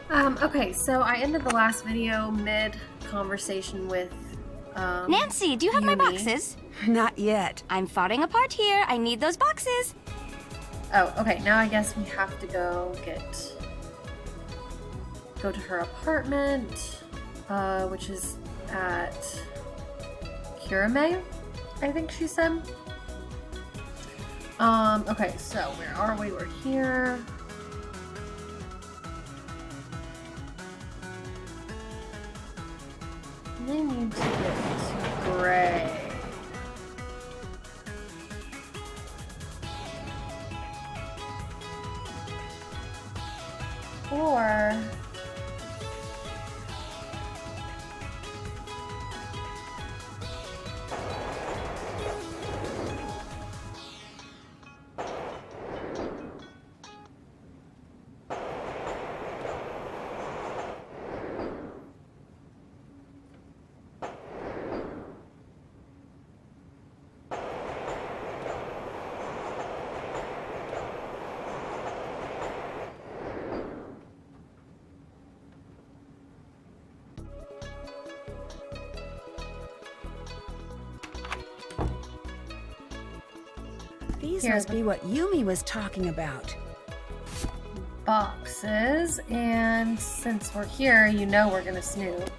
Okay, so I ended the last video mid-conversation with, Nancy, do you have my Yumi. boxes? Not yet. I'm falling apart here. I need those boxes. Oh, okay, now I guess we have to go to her apartment, which is at Kirame, I think she said. Okay, so where are we? We're here. They need to get to Gray. Or These Here, must be what Yumi was talking about. boxes, and since we're here, you know we're gonna snoop.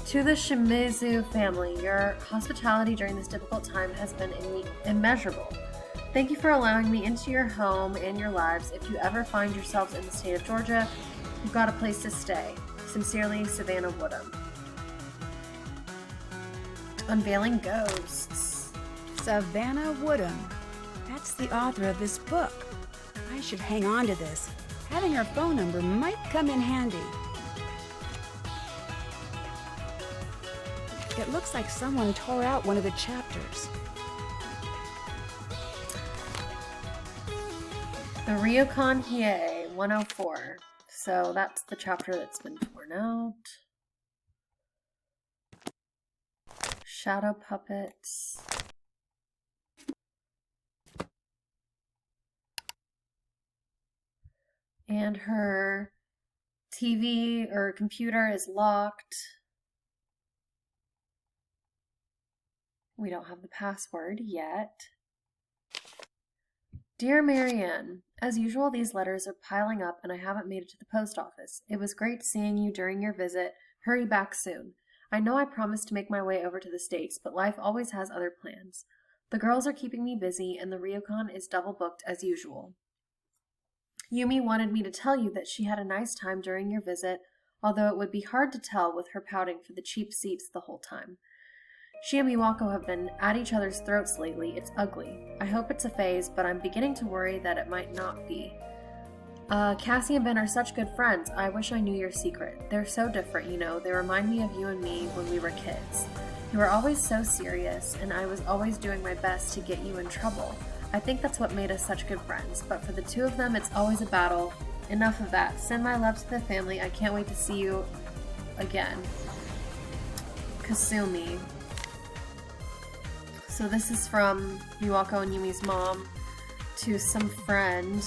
To the Shimizu family, your hospitality during this difficult time has been immeasurable. Thank you for allowing me into your home and your lives. If you ever find yourselves in the state of Georgia, you've got a place to stay. Sincerely, Savannah Woodham. Unveiling Ghosts. Savannah Woodham. That's the author of this book. I should hang on to this. Having her phone number might come in handy. It looks like someone tore out one of the chapters. The Ryukon Hiei 104. So that's the chapter that's been torn out. Shadow puppets. And her TV or computer is locked. We don't have the password yet. Dear Marianne, as usual, these letters are piling up and I haven't made it to the post office. It was great seeing you during your visit. Hurry back soon. I know I promised to make my way over to the States, but life always has other plans. The girls are keeping me busy and the Ryukon is double booked as usual. Yumi wanted me to tell you that she had a nice time during your visit, although it would be hard to tell with her pouting for the cheap seats the whole time. She and Miwako have been at each other's throats lately. It's ugly. I hope it's a phase, but I'm beginning to worry that it might not be. Cassie and Ben are such good friends. I wish I knew your secret. They're so different, you know. They remind me of you and me when we were kids. You were always so serious, and I was always doing my best to get you in trouble. I think that's what made us such good friends, but for the two of them, it's always a battle. Enough of that. Send my love to the family. I can't wait to see you again. Kasumi. So this is from Miwako and Yumi's mom to some friend.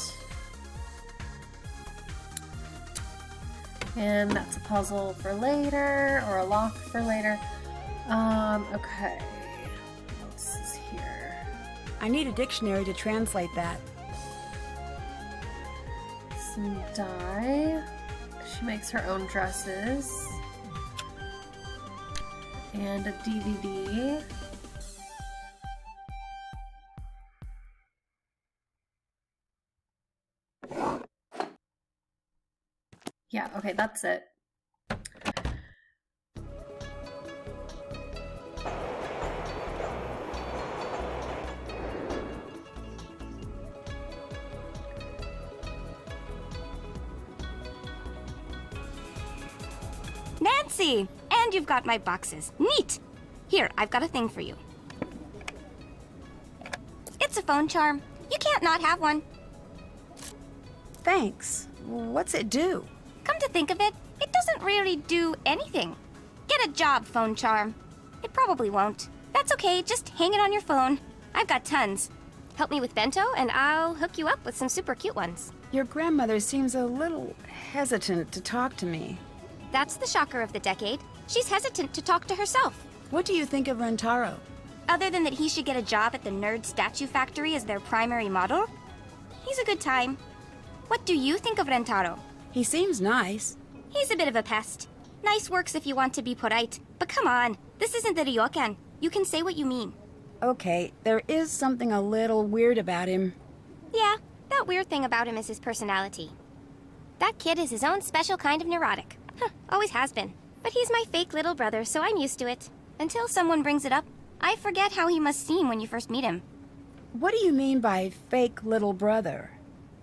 And that's a puzzle for later, or a lock for later. Okay. What's this here? I need a dictionary to translate that. Some dye. She makes her own dresses. And a DVD. Yeah, okay, that's it. Nancy! And you've got my boxes. Neat! Here, I've got a thing for you. It's a phone charm. You can't not have one. Thanks. What's it do? Come to think of it, it doesn't really do anything. Get a job, phone charm. It probably won't. That's okay, just hang it on your phone. I've got tons. Help me with bento, and I'll hook you up with some super cute ones. Your grandmother seems a little hesitant to talk to me. That's the shocker of the decade. She's hesitant to talk to herself. What do you think of Rentaro? Other than that he should get a job at the Nerd Statue Factory as their primary model, he's a good time. What do you think of Rentaro? He seems nice. He's a bit of a pest. Nice works if you want to be polite, but come on, this isn't the ryokan. You can say what you mean. Okay, there is something a little weird about him. Yeah, that weird thing about him is his personality. That kid is his own special kind of neurotic. Always has been. But he's my fake little brother, so I'm used to it. Until someone brings it up, I forget how he must seem when you first meet him. What do you mean by fake little brother?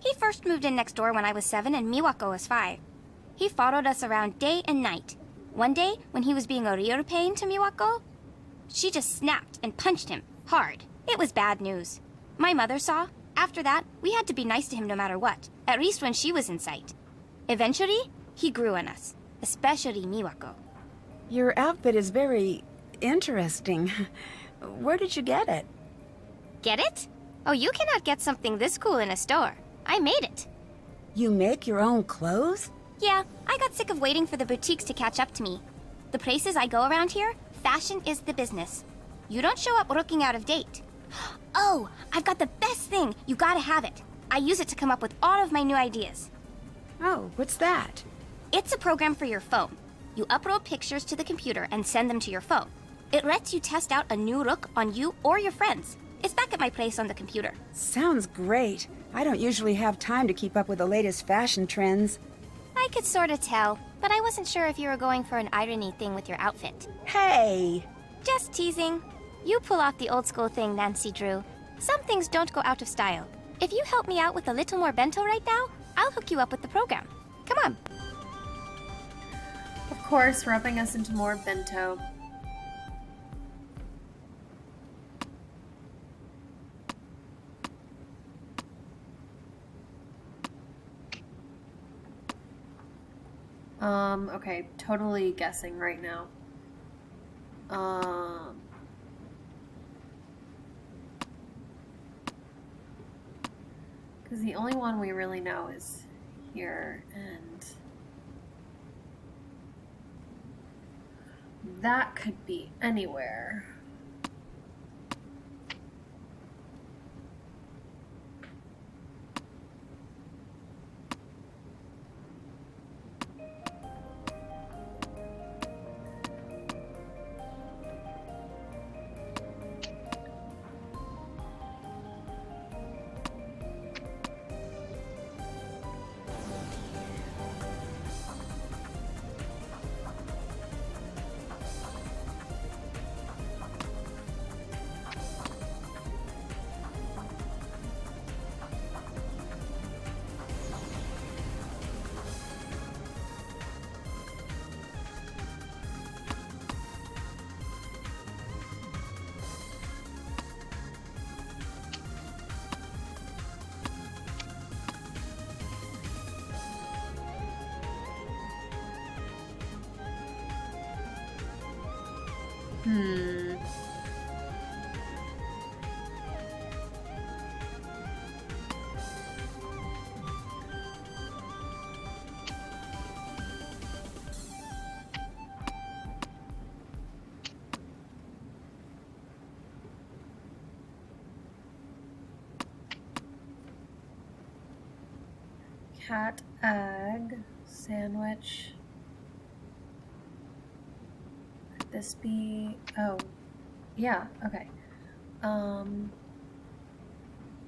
He first moved in next door when I was 7 and Miwako was 5. He followed us around day and night. One day, when he was being a real pain to Miwako, she just snapped and punched him, hard. It was bad news. My mother saw. After that, we had to be nice to him no matter what, at least when she was in sight. Eventually, he grew on us, especially Miwako. Your outfit is very interesting. Where did you get it? Get it? Oh, you cannot get something this cool in a store. I made it. You make your own clothes? Yeah, I got sick of waiting for the boutiques to catch up to me. The places I go around here, fashion is the business. You don't show up looking out of date. Oh, I've got the best thing. You gotta have it. I use it to come up with all of my new ideas. Oh, what's that? It's a program for your phone. You upload pictures to the computer and send them to your phone. It lets you test out a new look on you or your friends. It's back at my place on the computer. Sounds great. I don't usually have time to keep up with the latest fashion trends. I could sort of tell, but I wasn't sure if you were going for an irony thing with your outfit. Hey! Just teasing. You pull off the old school thing Nancy drew. Some things don't go out of style. If you help me out with a little more bento right now, I'll hook you up with the program. Come on. Of course, roping us into more bento. Okay, totally guessing right now. Because the only one we really know is here, and that could be anywhere. Cat egg sandwich. Could this be? Oh, yeah. Okay.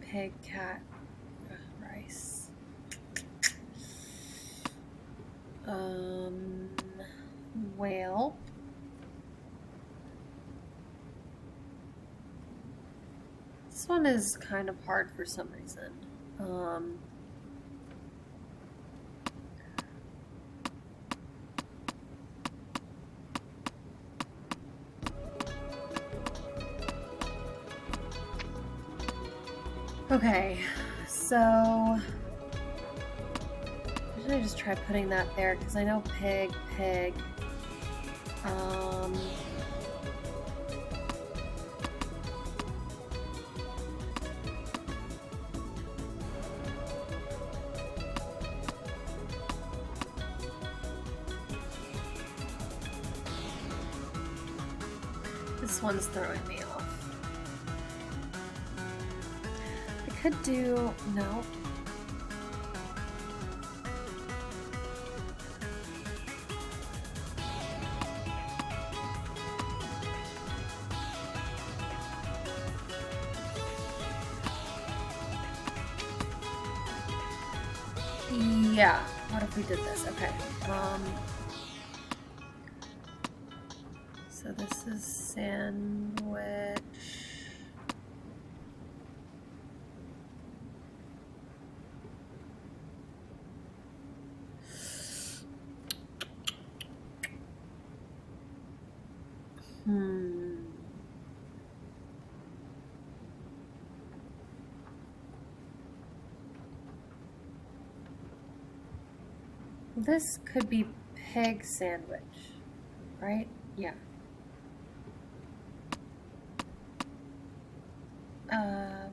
Pig, cat, rice. Whale. This one is kind of hard for some reason. Okay, so should I just try putting that there? Because I know pig. This one's throwing me off. I could do... no. Yeah, what if we did this? Okay. So this is sandwich. This could be pig sandwich, right? Yeah.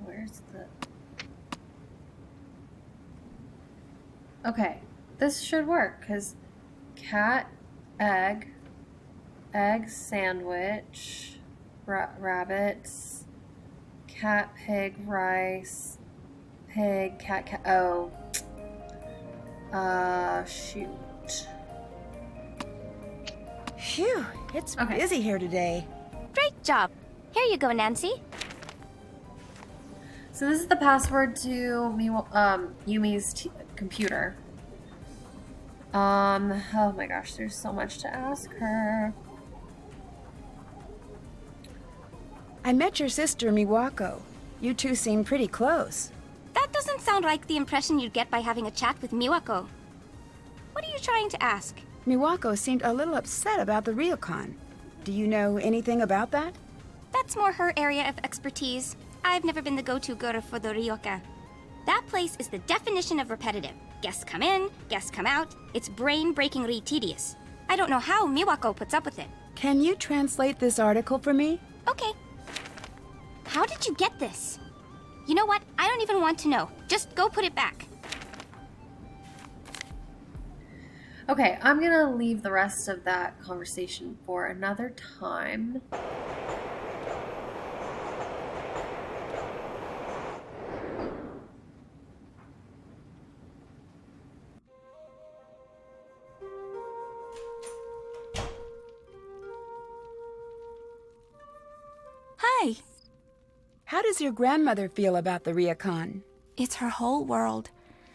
Where's the... Okay, this should work, because cat, egg, sandwich, rabbits, cat, pig, rice, pig, cat, oh. Shoot. Phew, it's busy here today. Great job. Here you go, Nancy. So this is the password to Yumi's computer. Oh my gosh, there's so much to ask her. I met your sister, Miwako. You two seem pretty close. That doesn't sound like the impression you'd get by having a chat with Miwako. What are you trying to ask? Miwako seemed a little upset about the Ryokan. Do you know anything about that? That's more her area of expertise. I've never been the go-to girl for the Ryoka. That place is the definition of repetitive. Guests come in, guests come out. It's brain-breakingly tedious. I don't know how Miwako puts up with it. Can you translate this article for me? Okay. How did you get this? You know what? I don't even want to know. Just go put it back. Okay, I'm gonna leave the rest of that conversation for another time. Hi. How does your grandmother feel about the Ryokan? It's her whole world.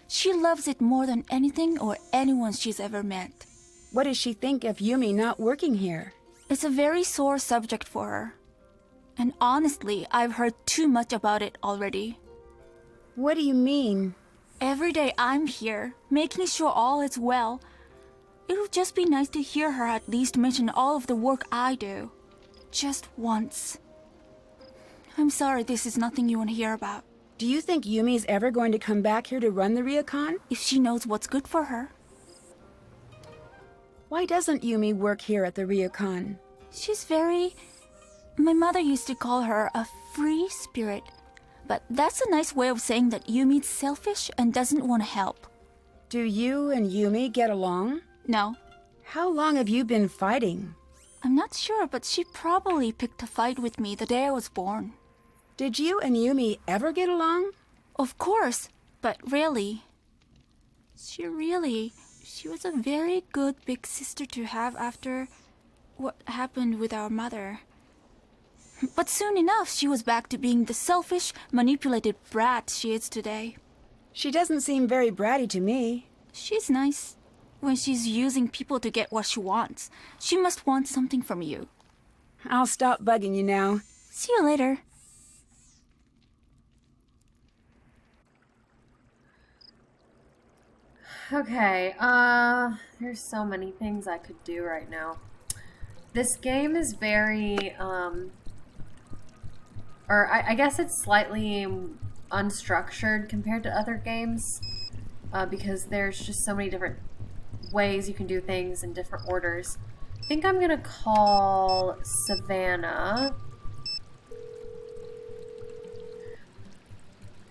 She loves it more than anything or anyone she's ever met. What does she think of Yumi not working here? It's a very sore subject for her. And honestly, I've heard too much about it already. What do you mean? Every day I'm here, making sure all is well. It would just be nice to hear her at least mention all of the work I do. Just once. I'm sorry this is nothing you want to hear about. Do you think Yumi's ever going to come back here to run the Ryokan? If she knows what's good for her. Why doesn't Yumi work here at the Ryokan? She's very... My mother used to call her a free spirit. But that's a nice way of saying that Yumi's selfish and doesn't want to help. Do you and Yumi get along? No. How long have you been fighting? I'm not sure, but she probably picked a fight with me the day I was born. Did you and Yumi ever get along? Of course, but really. She was a very good big sister to have after what happened with our mother. But soon enough, she was back to being the selfish, manipulated brat she is today. She doesn't seem very bratty to me. She's nice. When she's using people to get what she wants, she must want something from you. I'll stop bugging you now. See you later. Okay, there's so many things I could do right now. This game is very, I guess it's slightly unstructured compared to other games, because there's just so many different ways you can do things in different orders. I think I'm gonna call Savannah,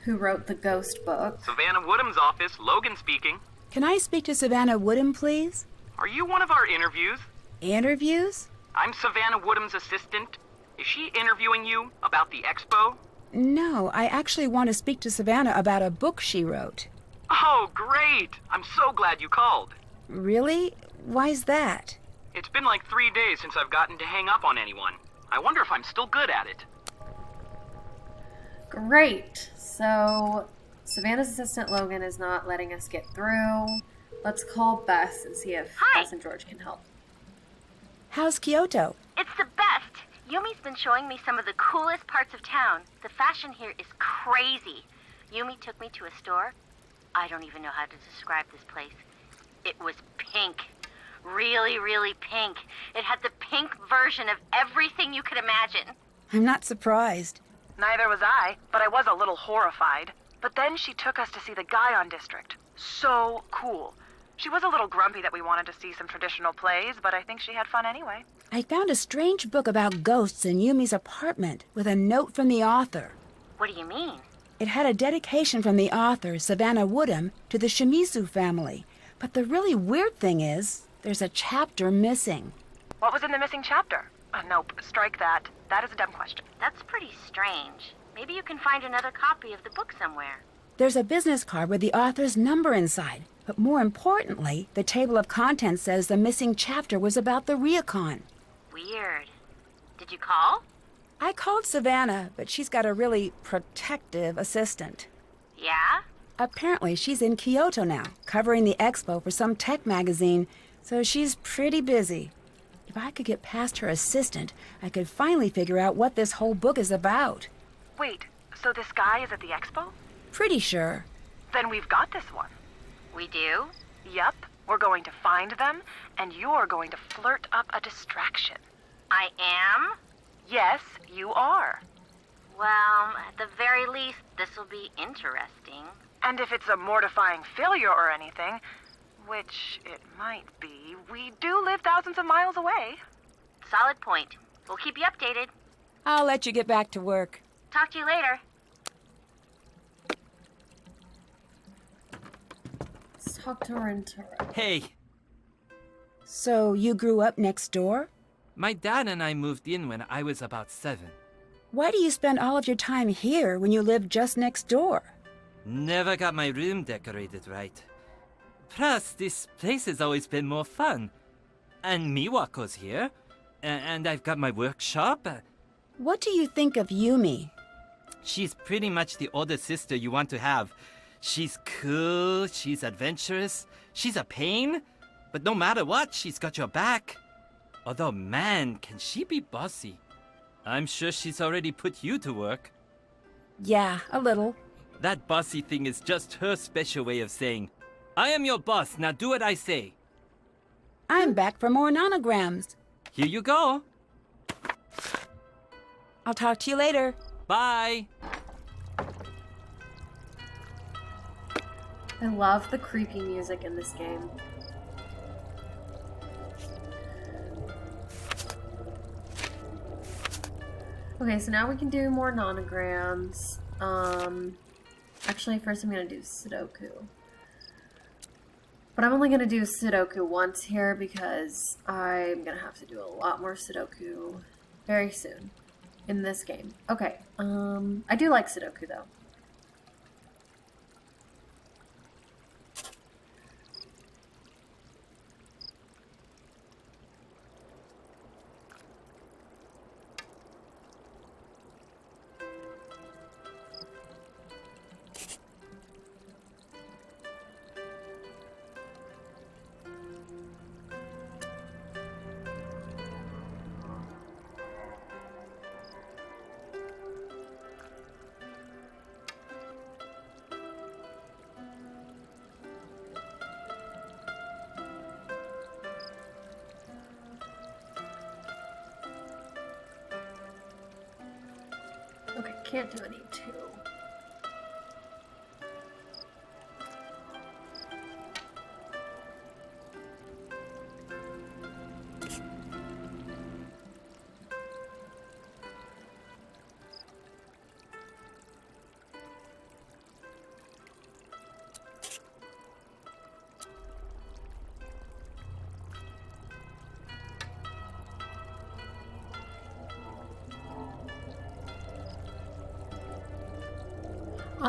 who wrote the Ghost book. Savannah Woodham's office, Logan speaking. Can I speak to Savannah Woodham, please? Are you one of our interviews? Interviews? I'm Savannah Woodham's assistant. Is she interviewing you about the expo? No, I actually want to speak to Savannah about a book she wrote. Oh, great! I'm so glad you called. Really? Why's that? It's been like 3 days since I've gotten to hang up on anyone. I wonder if I'm still good at it. Great. So, Savannah's assistant Logan is not letting us get through. Let's call Bess and see if Hi. Bess and George can help. How's Kyoto? It's the best. Yumi's been showing me some of the coolest parts of town. The fashion here is crazy. Yumi took me to a store. I don't even know how to describe this place. It was pink. Really, really pink. It had the pink version of everything you could imagine. I'm not surprised. Neither was I, but I was a little horrified. But then she took us to see the Guion District. So cool. She was a little grumpy that we wanted to see some traditional plays, but I think she had fun anyway. I found a strange book about ghosts in Yumi's apartment with a note from the author. What do you mean? It had a dedication from the author, Savannah Woodham, to the Shimizu family. But the really weird thing is, there's a chapter missing. What was in the missing chapter? Nope, strike that. That is a dumb question. That's pretty strange. Maybe you can find another copy of the book somewhere. There's a business card with the author's number inside. But more importantly, the table of contents says the missing chapter was about the Ryukon. Weird. Did you call? I called Savannah, but she's got a really protective assistant. Yeah? Apparently, she's in Kyoto now, covering the expo for some tech magazine, so she's pretty busy. If I could get past her assistant, I could finally figure out what this whole book is about. Wait, so this guy is at the expo? Pretty sure. Then we've got this one. We do? Yup, we're going to find them, and you're going to flirt up a distraction. I am? Yes, you are. Well, at the very least, this'll be interesting. And if it's a mortifying failure or anything, which it might be, we do live thousands of miles away. Solid point. We'll keep you updated. I'll let you get back to work. Talk to you later. Let's talk to Rentaro. Hey, So you grew up next door? my dad and I moved in when I was about 7. Why do you spend all of your time here when you live just next door? Never got my room decorated right. Plus, this place has always been more fun. And Miwako's here. And I've got my workshop. What do you think of Yumi? She's pretty much the older sister you want to have. She's cool, she's adventurous, she's a pain. But no matter what, she's got your back. Although, man, can she be bossy. I'm sure she's already put you to work. Yeah, a little. That bossy thing is just her special way of saying, I am your boss, now do what I say. I'm back for more nanograms. Here you go. I'll talk to you later. Bye. I love the creepy music in this game. Okay, so now we can do more nanograms. Actually, first I'm going to do Sudoku. But I'm only going to do Sudoku once here because I'm going to have to do a lot more Sudoku very soon in this game. Okay, I do like Sudoku though. Okay, can't do any two.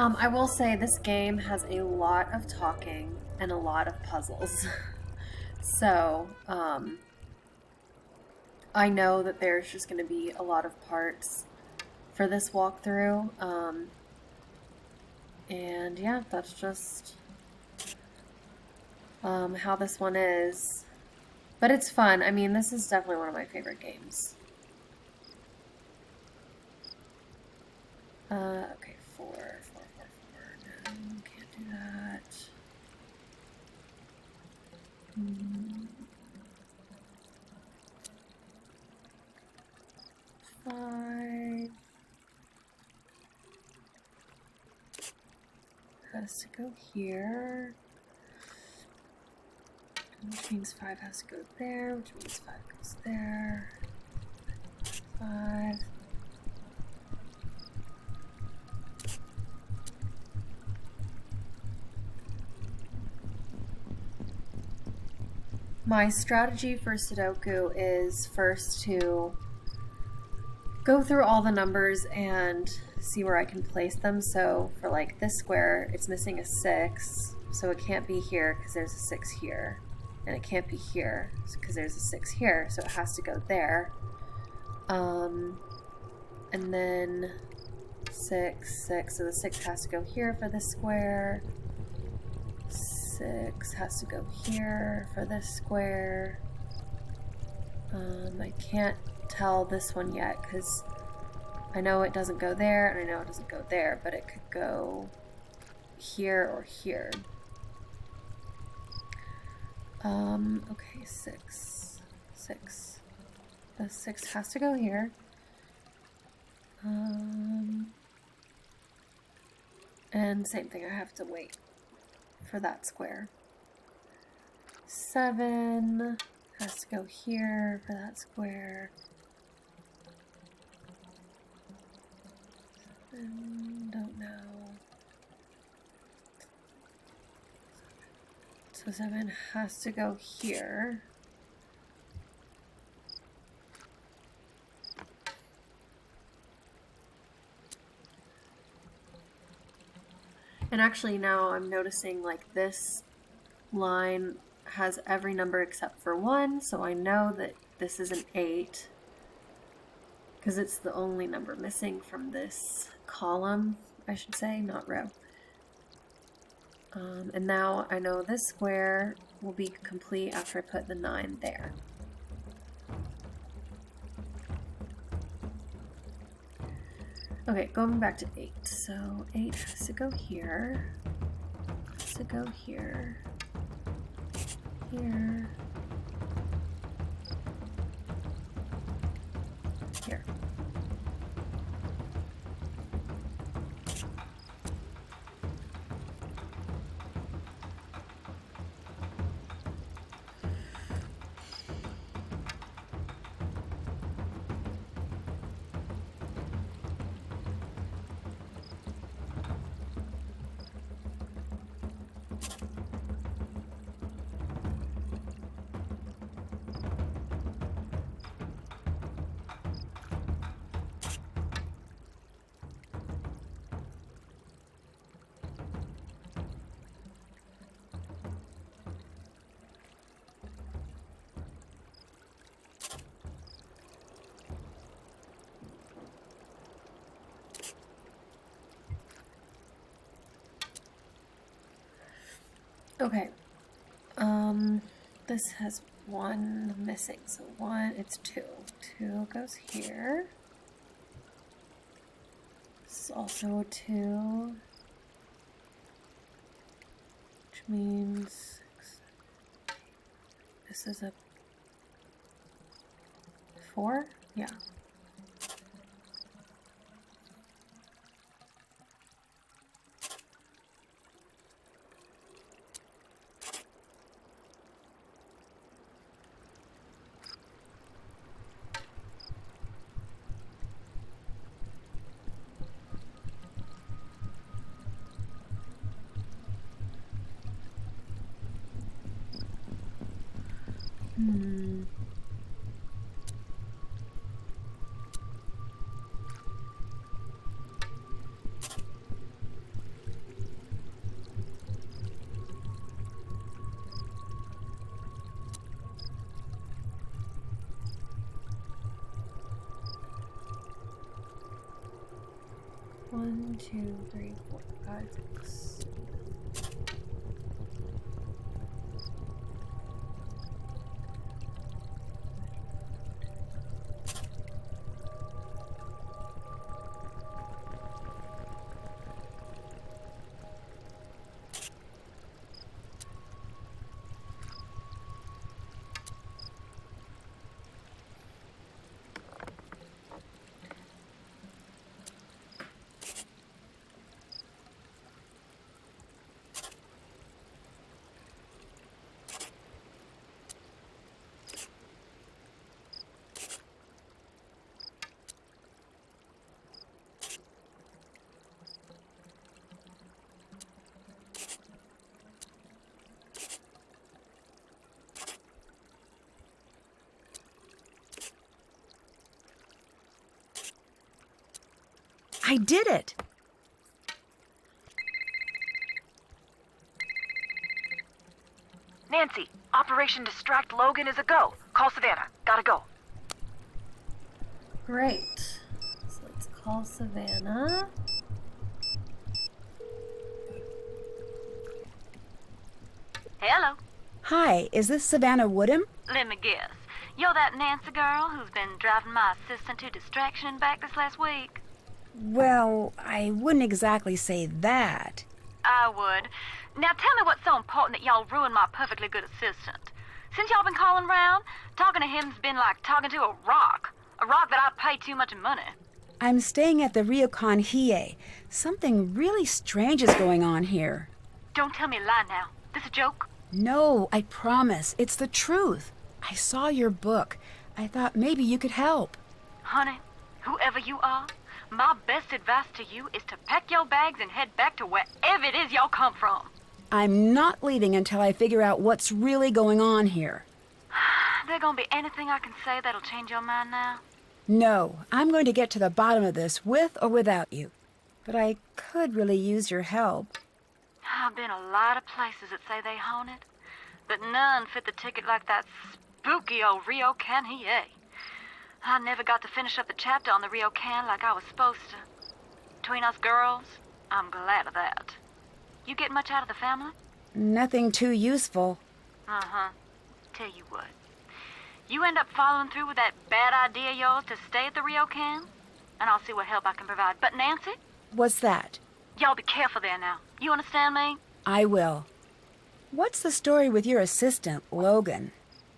I will say this game has a lot of talking and a lot of puzzles. So, I know that there's just going to be a lot of parts for this walkthrough. And yeah, that's just how this one is. But it's fun. I mean, this is definitely one of my favorite games. Okay, 4. No, can't do that. 5 has to go here, which means 5 has to go there, which means 5 goes there. 5. My strategy for Sudoku is first to go through all the numbers and see where I can place them. So for like this square, it's missing a 6, so it can't be here because there's a 6 here. And it can't be here because there's a 6 here, so it has to go there. And then 6, 6, so the 6 has to go here for this square. 6 has to go here for this square. I can't tell this one yet because I know it doesn't go there and I know it doesn't go there, but it could go here or here. Okay, 6. The 6 has to go here. And same thing, I have to wait for that square. 7 has to go here for that square. Don't know. So 7 has to go here. And actually now I'm noticing like this line has every number except for 1, so I know that this is an 8 because it's the only number missing from this column, I should say, not row. And now I know this square will be complete after I put the 9 there. Okay, going back to 8. So 8 has to go here. Has to go here. Here. Here. Okay, this has 1 missing, so 1, it's 2. 2 goes here. This is also a 2, which means 6, this is a 4? Yeah. 2, 3, 4, 5, 6. I did it! Nancy, Operation Distract Logan is a go. Call Savannah. Gotta go. Great. So let's call Savannah. Hello. Hi, is this Savannah Woodham? Let me guess. You're that Nancy girl who's been driving my assistant to distraction and back this last week? Well, I wouldn't exactly say that. I would. Now tell me what's so important that y'all ruined my perfectly good assistant. Since y'all been calling round, talking to him's been like talking to a rock. A rock that I pay too much money. I'm staying at the Ryokan Hiei. Something really strange is going on here. Don't tell me a lie now. This a joke? No, I promise. It's the truth. I saw your book. I thought maybe you could help. Honey, whoever you are, my best advice to you is to pack your bags and head back to wherever it is y'all come from. I'm not leaving until I figure out what's really going on here. There gonna be anything I can say that'll change your mind now? No, I'm going to get to the bottom of this with or without you. But I could really use your help. I've been a lot of places that say they haunted, but none fit the ticket like that spooky old Ryokan Hiei. I never got to finish up the chapter on the Ryokan like I was supposed to. Between us girls, I'm glad of that. You get much out of the family? Nothing too useful. Uh-huh. Tell you what. You end up following through with that bad idea of yours to stay at the Ryokan, and I'll see what help I can provide. But Nancy, What's that? y'all be careful there now. You understand me? I will. What's the story with your assistant, Logan?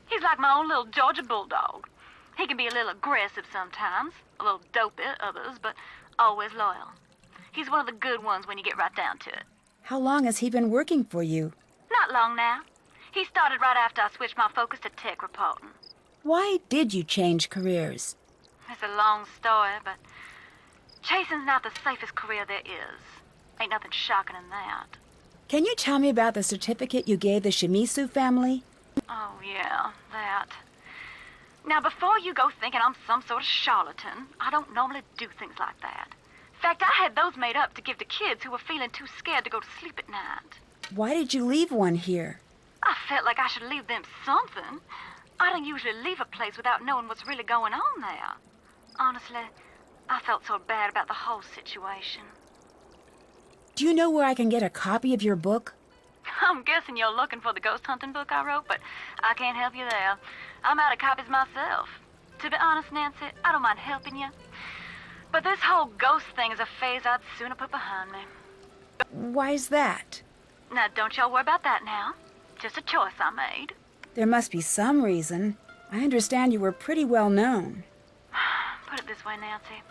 He's like my own little Georgia bulldog. He can be a little aggressive sometimes, a little dopey at others, but always loyal. He's one of the good ones when you get right down to it. How long has he been working for you? Not long now. He started right after I switched my focus to tech reporting. Why did you change careers? It's a long story, but chasing's not the safest career there is. Ain't nothing shocking in that. Can you tell me about the certificate you gave the Shimizu family? Oh, yeah, that. Now, before you go thinking I'm some sort of charlatan, I don't normally do things like that. In fact, I had those made up to give to kids who were feeling too scared to go to sleep at night. Why did you leave one here? I felt like I should leave them something. I don't usually leave a place without knowing what's really going on there. Honestly, I felt so bad about the whole situation. Do you know where I can get a copy of your book? I'm guessing you're looking for the ghost hunting book I wrote, but I can't help you there. I'm out of copies myself. To be honest, Nancy, I don't mind helping you. But this whole ghost thing is a phase I'd sooner put behind me. Why's that? Now, don't y'all worry about that now. Just a choice I made. There must be some reason. I understand you were pretty well known. Put it this way, Nancy.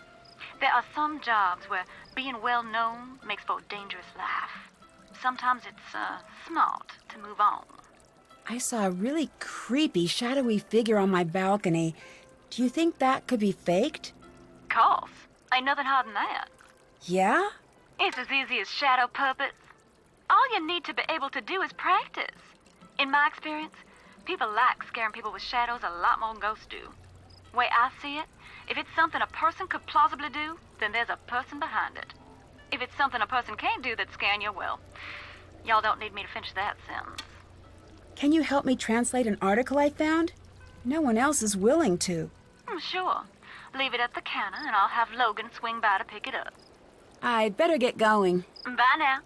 There are some jobs where being well known makes for a dangerous life. Sometimes it's smart to move on. I saw a really creepy, shadowy figure on my balcony. Do you think that could be faked? Course. Ain't nothing hard than that. Yeah? It's as easy as shadow puppets. All you need to be able to do is practice. In my experience, people like scaring people with shadows a lot more than ghosts do. Way I see it, if it's something a person could plausibly do, then there's a person behind it. If it's something a person can't do that's scaring you, well, y'all don't need me to finish that sentence. Can you help me translate an article I found? No one else is willing to. Sure. Leave it at the counter and I'll have Logan swing by to pick it up. I'd better get going. Bye now.